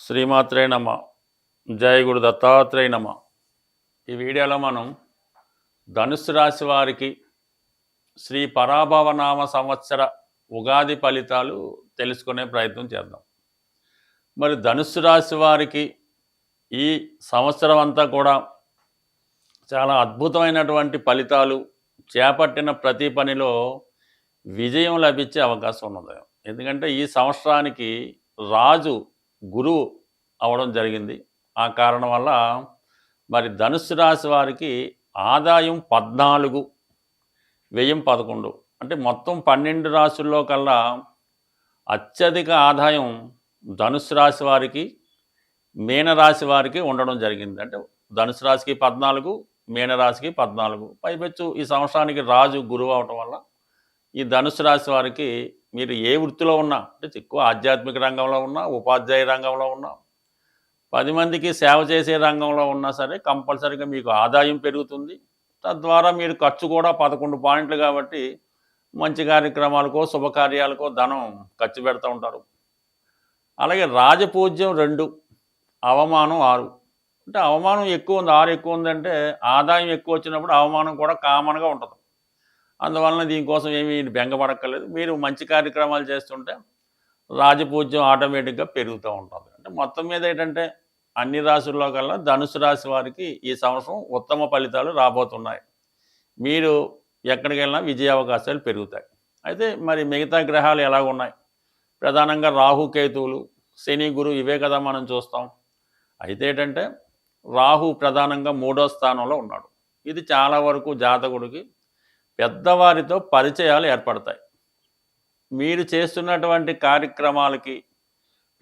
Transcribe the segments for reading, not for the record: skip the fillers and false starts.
శ్రీమాత్రే నమ. జయ గురు దత్తాత్రేయ నమ. ఈ వీడియోలో మనం ధనుస్సు రాశి వారికి శ్రీ పరాభవనామ సంవత్సర ఉగాది ఫలితాలు తెలుసుకునే ప్రయత్నం చేద్దాం. మరి ధనుస్సు రాశి వారికి ఈ సంవత్సరం అంతా కూడా చాలా అద్భుతమైనటువంటి ఫలితాలు, చేపట్టిన ప్రతి పనిలో విజయం లభించే అవకాశం ఉన్నది. ఎందుకంటే ఈ సంవత్సరానికి రాజు గురువు అవడం జరిగింది. ఆ కారణం వల్ల మరి ధనుస్సు రాశి వారికి ఆదాయం 14, వ్యయం 11, అంటే మొత్తం 12 రాశుల్లో కల్లా అత్యధిక ఆదాయం ధనుస్సు రాశి వారికి, మీనరాశి వారికి ఉండడం జరిగింది. అంటే ధనుసు రాశికి 14, మీనరాశికి 14. పైపెచ్చు ఈ సంవత్సరానికి రాజు గురువు అవటం వల్ల ఈ ధనుసు రాశి వారికి మీరు ఏ వృత్తిలో ఉన్నా, అంటే ఎక్కువ ఆధ్యాత్మిక రంగంలో ఉన్నా, ఉపాధ్యాయ రంగంలో ఉన్నా, 10 మందికి సేవ చేసే రంగంలో ఉన్నా సరే కంపల్సరీగా మీకు ఆదాయం పెరుగుతుంది. తద్వారా మీరు ఖర్చు కూడా 11 పాయింట్లు కాబట్టి మంచి కార్యక్రమాలకో శుభకార్యాలకో ధనం ఖర్చు పెడుతూ ఉంటారు. అలాగే రాజపూజ్యం 2, అవమానం 6. అంటే అవమానం ఎక్కువ ఉంది, 6 ఎక్కువ ఉందంటే ఆదాయం ఎక్కువ వచ్చినప్పుడు అవమానం కూడా కామన్గా ఉంటుంది. అందువలన దీనికోసం ఏమీ బెంగపడక్కర్లేదు. మీరు మంచి కార్యక్రమాలు చేస్తుంటే రాజపూజ్యం ఆటోమేటిక్గా పెరుగుతూ ఉంటుంది. అంటే మొత్తం మీద ఏంటంటే అన్ని రాశుల్లో కల్లా ధనుసు రాశి వారికి ఈ సంవత్సరం ఉత్తమ ఫలితాలు రాబోతున్నాయి. మీరు ఎక్కడికి వెళ్ళినా విజయ అవకాశాలు పెరుగుతాయి. అయితే మరి మిగతా గ్రహాలు ఎలాగున్నాయి? ప్రధానంగా రాహు, కేతువులు, శని, గురు ఇవే కదా మనం చూస్తాం. అయితే ఏంటంటే రాహు ప్రధానంగా 3వ స్థానంలో ఉన్నాడు. ఇది చాలా వరకు జాతకుడికి పెద్దవారితో పరిచయాలు ఏర్పడతాయి. మీరు చేస్తున్నటువంటి కార్యక్రమాలకి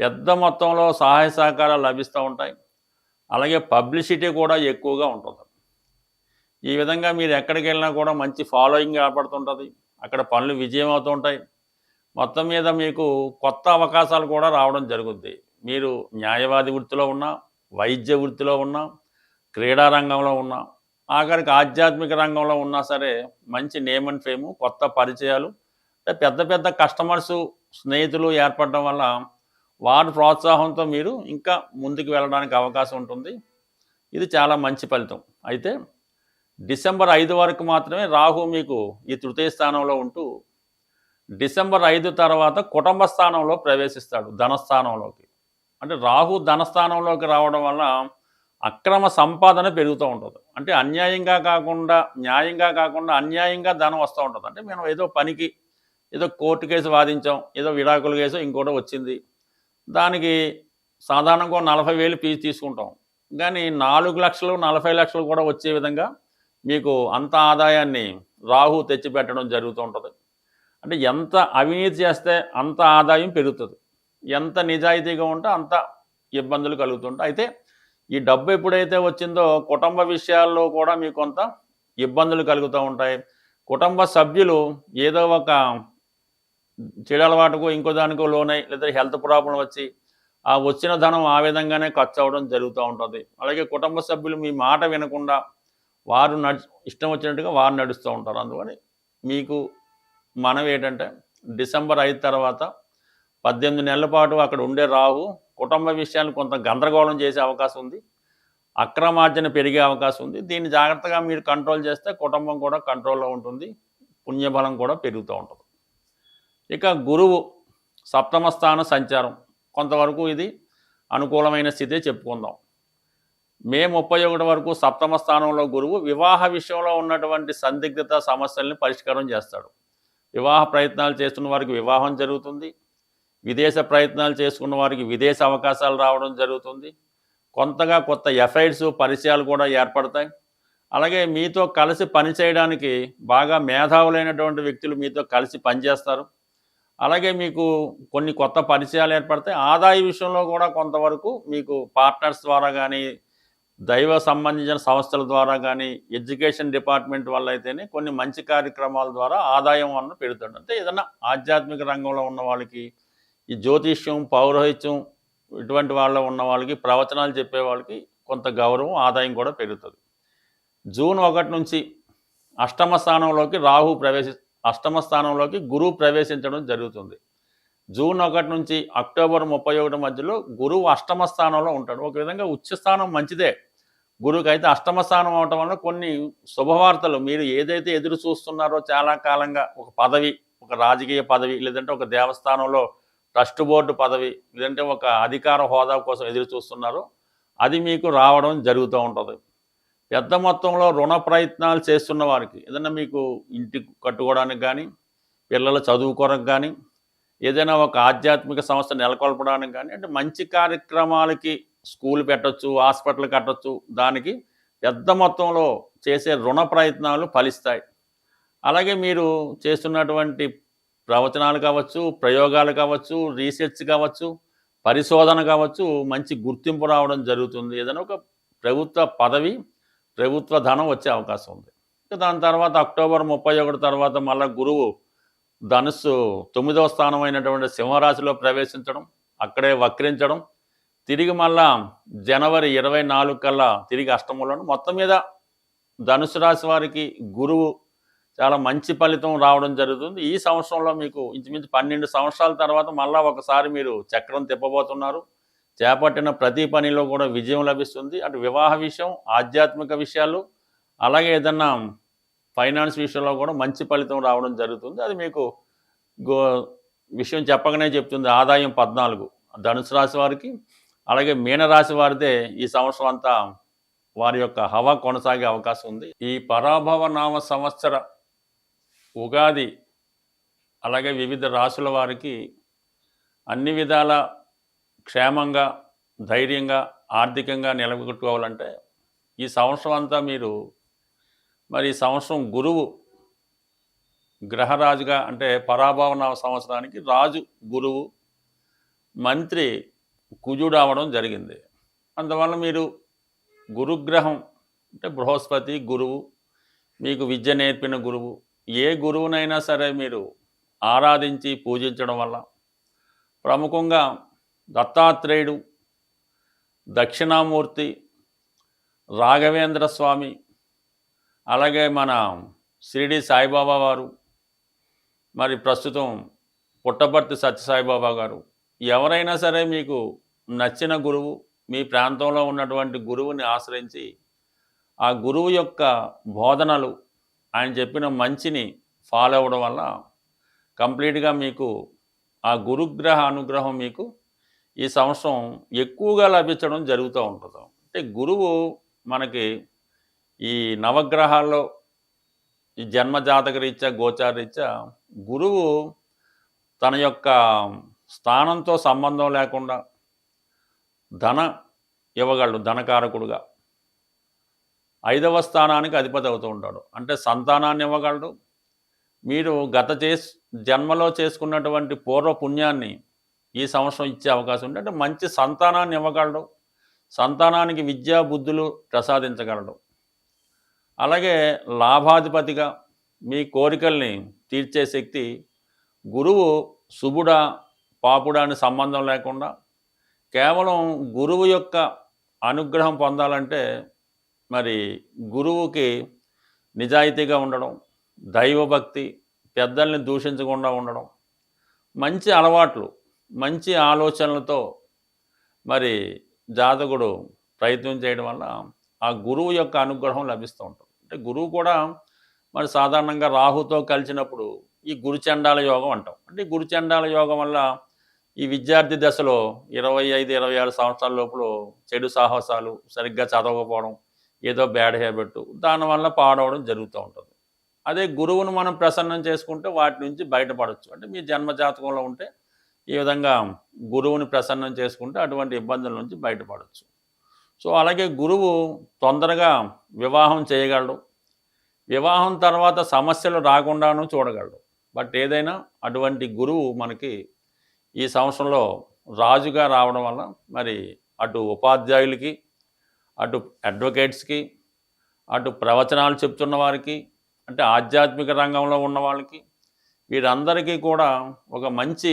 పెద్ద మొత్తంలో సహాయ సహకారాలు లభిస్తూ ఉంటాయి. అలాగే పబ్లిసిటీ కూడా ఎక్కువగా ఉంటుంది. ఈ విధంగా మీరు ఎక్కడికి వెళ్ళినా కూడా మంచి ఫాలోయింగ్ ఏర్పడుతుంటుంది. అక్కడ పనులు విజయం అవుతూ ఉంటాయి. మొత్తం మీద మీకు కొత్త అవకాశాలు కూడా రావడం జరుగుద్ది. మీరు న్యాయవాది వృత్తిలో ఉన్నా, వైద్య వృత్తిలో ఉన్నా, క్రీడా రంగంలో ఉన్నా, ఆఖరికి ఆధ్యాత్మిక రంగంలో ఉన్నా సరే మంచి నేమ్ అండ్ ఫేము, కొత్త పరిచయాలు, పెద్ద పెద్ద కస్టమర్సు, స్నేహితులు ఏర్పడడం వల్ల వారి ప్రోత్సాహంతో మీరు ఇంకా ముందుకు వెళ్ళడానికి అవకాశం ఉంటుంది. ఇది చాలా మంచి ఫలితం. అయితే డిసెంబర్ 5 వరకు మాత్రమే రాహు మీకు ఈ తృతీయ స్థానంలో ఉంటూ డిసెంబర్ 5 తర్వాత కుటుంబ స్థానంలో ప్రవేశిస్తాడు, ధనస్థానంలోకి. అంటే రాహు ధనస్థానంలోకి రావడం వల్ల అక్రమ సంపాదన పెరుగుతూ ఉంటుంది. అంటే అన్యాయంగా కాకుండా, న్యాయంగా కాకుండా అన్యాయంగా ధనం వస్తూ ఉంటుంది. అంటే మేము ఏదో పనికి ఏదో కోర్టు కేసు వాదించాం, ఏదో విడాకుల కేసు ఇంకోటి వచ్చింది, దానికి సాధారణంగా 40,000 ఫీజు తీసుకుంటాం. కానీ 4 లక్షలు 40 లక్షలు కూడా వచ్చే విధంగా మీకు అంత ఆదాయాన్ని రాహు తెచ్చిపెట్టడం జరుగుతూ ఉంటుంది. అంటే ఎంత అవినీతి చేస్తే అంత ఆదాయం పెరుగుతుంది, ఎంత నిజాయితీగా ఉంటే అంత ఇబ్బందులు కలుగుతుంటాయి. అయితే ఈ డబ్బు ఎప్పుడైతే వచ్చిందో కుటుంబ విషయాల్లో కూడా మీకు కొంత ఇబ్బందులు కలుగుతూ ఉంటాయి. కుటుంబ సభ్యులు ఏదో ఒక చెడు అలవాటుకో ఇంకో దానికో లోనై, లేదా హెల్త్ ప్రాబ్లం వచ్చి ఆ వచ్చిన ధనం ఆ విధంగానే ఖర్చు అవ్వడం జరుగుతూ ఉంటుంది. అలాగే కుటుంబ సభ్యులు మీ మాట వినకుండా వారు ఇష్టం వచ్చినట్టుగా వారు నడుస్తూ ఉంటారు. అందువని మీకు మనవి ఏంటంటే డిసెంబర్ 5 తర్వాత 18 నెలల పాటు అక్కడ ఉండే రాహు కుటుంబ విషయాన్ని కొంత గందరగోళం చేసే అవకాశం ఉంది, అక్రమార్జన పెరిగే అవకాశం ఉంది. దీన్ని జాగ్రత్తగా మీరు కంట్రోల్ చేస్తే కుటుంబం కూడా కంట్రోల్లో ఉంటుంది, పుణ్యబలం కూడా పెరుగుతూ ఉంటుంది. ఇక గురువు 7వ స్థాన సంచారం కొంతవరకు ఇది అనుకూలమైన స్థితే చెప్పుకుందాం. మే 31 వరకు 7వ స్థానంలో గురువు వివాహ విషయంలో ఉన్నటువంటి సందిగ్ధత సమస్యల్ని పరిష్కారం చేస్తాడు. వివాహ ప్రయత్నాలు చేస్తున్న వారికి వివాహం జరుగుతుంది. విదేశ ప్రయత్నాలు చేసుకున్న వారికి విదేశ అవకాశాలు రావడం జరుగుతుంది. కొంతగా కొత్త ఎఫైర్స్, పరిచయాలు కూడా ఏర్పడతాయి. అలాగే మీతో కలిసి పనిచేయడానికి బాగా మేధావులైనటువంటి వ్యక్తులు మీతో కలిసి పనిచేస్తారు. అలాగే మీకు కొన్ని కొత్త పరిచయాలు ఏర్పడతాయి. ఆదాయ విషయంలో కూడా కొంతవరకు మీకు పార్ట్నర్స్ ద్వారా కానీ, దైవ సంబంధించిన సంస్థల ద్వారా కానీ, ఎడ్యుకేషన్ డిపార్ట్మెంట్ వల్ల అయితేనే కొన్ని మంచి కార్యక్రమాల ద్వారా ఆదాయం వలన పెరుగుతుంది. అంటే ఏదైనా ఆధ్యాత్మిక రంగంలో ఉన్న వాళ్ళకి, ఈ జ్యోతిష్యం, పౌరోహిత్యం ఇటువంటి వాళ్ళ ఉన్న వాళ్ళకి, ప్రవచనాలు చెప్పే వాళ్ళకి కొంత గౌరవం, ఆదాయం కూడా పెరుగుతుంది. జూన్ 1 నుంచి 8వ స్థానంలోకి రాహు 8వ స్థానంలోకి గురువు ప్రవేశించడం జరుగుతుంది. జూన్ 1 నుంచి అక్టోబర్ 31 మధ్యలో గురువు అష్టమ స్థానంలో ఉంటాడు. ఒక విధంగా ఉచ్చ స్థానం మంచిదే. గురువుకైతే అష్టమ స్థానం అవటం వల్ల కొన్ని శుభవార్తలు మీరు ఏదైతే ఎదురు చూస్తున్నారో చాలా కాలంగా ఒక పదవి, ఒక రాజకీయ పదవి, లేదంటే ఒక దేవస్థానంలో ట్రస్ట్ బోర్డు పదవి, లేదంటే ఒక అధికార హోదా కోసం ఎదురు చూస్తున్నారో అది మీకు రావడం జరుగుతూ ఉంటుంది. పెద్ద మొత్తంలో రుణ ప్రయత్నాలు చేస్తున్న వారికి ఏదైనా మీకు ఇంటి కట్టుకోవడానికి కానీ, పిల్లల చదువుకోవడానికి కానీ, ఏదైనా ఒక ఆధ్యాత్మిక సంస్థ నెలకొల్పడానికి కానీ, అంటే మంచి కార్యక్రమాలకి స్కూల్ పెట్టచ్చు, హాస్పిటల్ కట్టచ్చు, దానికి పెద్ద మొత్తంలో చేసే రుణ ప్రయత్నాలు ఫలిస్తాయి. అలాగే మీరు చేస్తున్నటువంటి ప్రవచనాలు కావచ్చు, ప్రయోగాలు కావచ్చు, రీసెర్చ్ కావచ్చు, పరిశోధన కావచ్చు, మంచి గుర్తింపు రావడం జరుగుతుంది. ఏదైనా ఒక ప్రభుత్వ పదవి, ప్రభుత్వ ధనం వచ్చే అవకాశం ఉంది. దాని తర్వాత అక్టోబర్ 31 తర్వాత మళ్ళీ గురువు ధనుస్సు 9వ స్థానం అయినటువంటి సింహరాశిలో ప్రవేశించడం, అక్కడే వక్రించడం, తిరిగి మళ్ళా జనవరి 24 కల్లా తిరిగి అష్టమంలోను. మొత్తం మీద ధనుసు రాశి వారికి గురువు చాలా మంచి ఫలితం రావడం జరుగుతుంది. ఈ సంవత్సరంలో మీకు ఇంచుమించు 12 సంవత్సరాల తర్వాత మళ్ళా ఒకసారి మీరు చక్రం తిప్పబోతున్నారు. చేపట్టిన ప్రతి పనిలో కూడా విజయం లభిస్తుంది. అటు వివాహ విషయం, ఆధ్యాత్మిక విషయాలు, అలాగే ఏదన్నా ఫైనాన్స్ విషయంలో కూడా మంచి ఫలితం రావడం జరుగుతుంది. అది మీకు విషయం చెప్పగానే చెప్తుంది. ఆదాయం 14 ధనుసు రాశి వారికి. అలాగే మీనరాశి వారిదే ఈ సంవత్సరం అంతా వారి యొక్క హవా కొనసాగే అవకాశం ఉంది. ఈ పరాభవ నామ సంవత్సర ఉగాది అలాగే వివిధ రాశుల వారికి అన్ని విధాల క్షేమంగా, ధైర్యంగా, ఆర్థికంగా నిలబెట్టుకోవాలంటే ఈ సంవత్సరం అంతా మీరు మరి ఈ సంవత్సరం గురువు గ్రహరాజుగా, అంటే పరాభవ నామ సంవత్సరానికి రాజు గురువు, మంత్రి కుజుడు అవడం జరిగింది. అందువల్ల మీరు గురుగ్రహం అంటే బృహస్పతి గురువు, మీకు విద్య నేర్పిన గురువు, ఏ గురువునైనా సరే మీరు ఆరాధించి పూజించడం వల్ల, ప్రముఖంగా దత్తాత్రేయుడు, దక్షిణామూర్తి, రాఘవేంద్ర స్వామి, అలాగే మన షిరిడి సాయిబాబా వారు, మరి ప్రస్తుతం పుట్టపర్తి సత్యసాయిబాబా గారు, ఎవరైనా సరే మీకు నచ్చిన గురువు, మీ ప్రాంతంలో ఉన్నటువంటి గురువుని ఆశ్రయించి ఆ గురువు యొక్క బోధనలు, ఆయన చెప్పిన మంచిని ఫాలో అవ్వడం వల్ల కంప్లీట్గా మీకు ఆ గురుగ్రహ అనుగ్రహం మీకు ఈ సంవత్సరం ఎక్కువగా లభించడం జరుగుతూ ఉంటుంది. అంటే గురువు మనకి ఈ నవగ్రహాల్లో ఈ జన్మజాతక రీత్యా, గోచార రీత్యా గురువు తన యొక్క స్థానంతో సంబంధం లేకుండా ధన ఇవ్వగలడు. ధనకారకుడుగా 5వ స్థానానికి అధిపతి అవుతూ ఉంటాడు. అంటే సంతానాన్ని ఇవ్వగలడు. మీరు జన్మలో చేసుకున్నటువంటి పూర్వ పుణ్యాన్ని ఈ సంవత్సరం ఇచ్చే అవకాశం ఉంది. అంటే మంచి సంతానాన్ని ఇవ్వగలడు. సంతానానికి విద్యా బుద్ధులు ప్రసాదించగలడు. అలాగే లాభాధిపతిగా మీ కోరికల్ని తీర్చే శక్తి గురువు శుభుడా పాపుడా అని సంబంధం లేకుండా కేవలం గురువు యొక్క అనుగ్రహం పొందాలంటే మరి గురువుకి నిజాయితీగా ఉండడం, దైవభక్తి, పెద్దల్ని దూషించకుండా ఉండడం, మంచి అలవాట్లు, మంచి ఆలోచనలతో మరి జాతకుడు ప్రయత్నం చేయడం వల్ల ఆ గురువు యొక్క అనుగ్రహం లభిస్తూ ఉంటుంది. అంటే గురువు కూడా మరి సాధారణంగా రాహుతో కలిసినప్పుడు ఈ గురుచండాల యోగం అంటాం. అంటే గురుచండాల యోగం వల్ల ఈ విద్యార్థి దశలో 25-26 సంవత్సరాల లోపల చెడు సాహసాలు, సరిగ్గా చదవకపోవడం, ఏదో బ్యాడ్ హ్యాబిట్, దానివల్ల పాడవడం జరుగుతూ ఉంటుంది. అదే గురువును మనం ప్రసన్నం చేసుకుంటే వాటి నుంచి బయటపడవచ్చు. అంటే మీ జన్మజాతకంలో ఉంటే ఈ విధంగా గురువుని ప్రసన్నం చేసుకుంటే అటువంటి ఇబ్బందుల నుంచి బయటపడవచ్చు. సో అలాగే గురువు తొందరగా వివాహం చేయగలడు. వివాహం తర్వాత సమస్యలు రాకుండాను చూడగలడు. బట్ ఏదైనా అటువంటి గురువు మనకి ఈ సంవత్సరంలో రాజుగా రావడం వల్ల మరి అటు ఉపాధ్యాయులకి, అటు అడ్వకేట్స్కి, అటు ప్రవచనాలు చెప్తున్న వారికి, అంటే ఆధ్యాత్మిక రంగంలో ఉన్న వాళ్ళకి, వీరందరికీ కూడా ఒక మంచి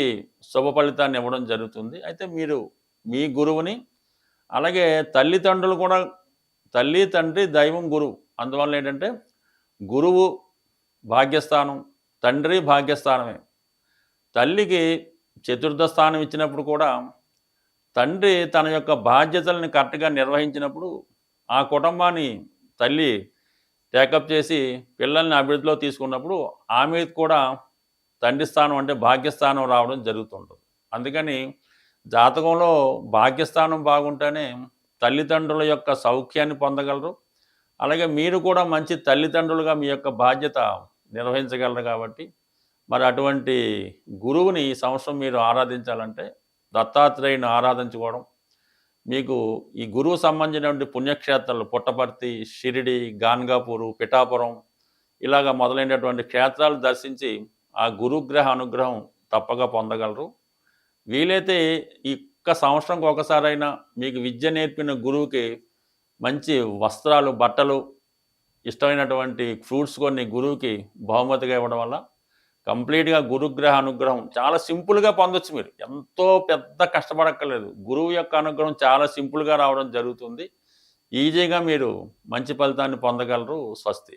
శుభ ఫలితాన్ని ఇవ్వడం జరుగుతుంది. అయితే మీరు మీ గురువుని, అలాగే తల్లిదండ్రులు కూడా, తల్లి తండ్రి దైవం గురువు, అందువల్ల ఏంటంటే గురువు భాగ్యస్థానం, తండ్రి భాగ్యస్థానమే. తల్లికి చతుర్థ స్థానం ఇచ్చినప్పుడు కూడా తండ్రి తన యొక్క బాధ్యతలను కరెక్ట్గా నిర్వహించినప్పుడు ఆ కుటుంబాన్ని తల్లి టేకప్ చేసి పిల్లల్ని అభివృద్ధిలో తీసుకున్నప్పుడు ఆమె కూడా తండ్రి స్థానం అంటే భాగ్యస్థానం రావడం జరుగుతుంటుంది. అందుకని జాతకంలో భాగ్యస్థానం బాగుంటేనే తల్లిదండ్రుల యొక్క సౌఖ్యాన్ని పొందగలరు. అలాగే మీరు కూడా మంచి తల్లిదండ్రులుగా మీ యొక్క బాధ్యత నిర్వహించగలరు. కాబట్టి మరి అటువంటి గురువుని ఈ సంవత్సరం మీరు ఆరాధించాలంటే దత్తాత్రేయుని ఆరాధించుకోవడం, మీకు ఈ గురువు సంబంధించినటువంటి పుణ్యక్షేత్రాలు పుట్టపర్తి, షిరిడి, గాన్గాపూరు, పిఠాపురం ఇలాగ మొదలైనటువంటి క్షేత్రాలు దర్శించి ఆ గురుగ్రహ అనుగ్రహం తప్పగా పొందగలరు. వీలైతే ఈ సంవత్సరంకి ఒకసారైనా మీకు విద్య నేర్పిన గురువుకి మంచి వస్త్రాలు, బట్టలు, ఇష్టమైనటువంటి ఫ్రూట్స్ కొన్ని గురువుకి బహుమతిగా ఇవ్వడం వల్ల కంప్లీట్గా గురుగ్రహ అనుగ్రహం చాలా సింపుల్గా పొందొచ్చు. మీరు ఎంతో పెద్ద కష్టపడక్కర్లేదు. గురువు యొక్క అనుగ్రహం చాలా సింపుల్గా రావడం జరుగుతుంది. ఈజీగా మీరు మంచి ఫలితాన్ని పొందగలరు. స్వస్తి.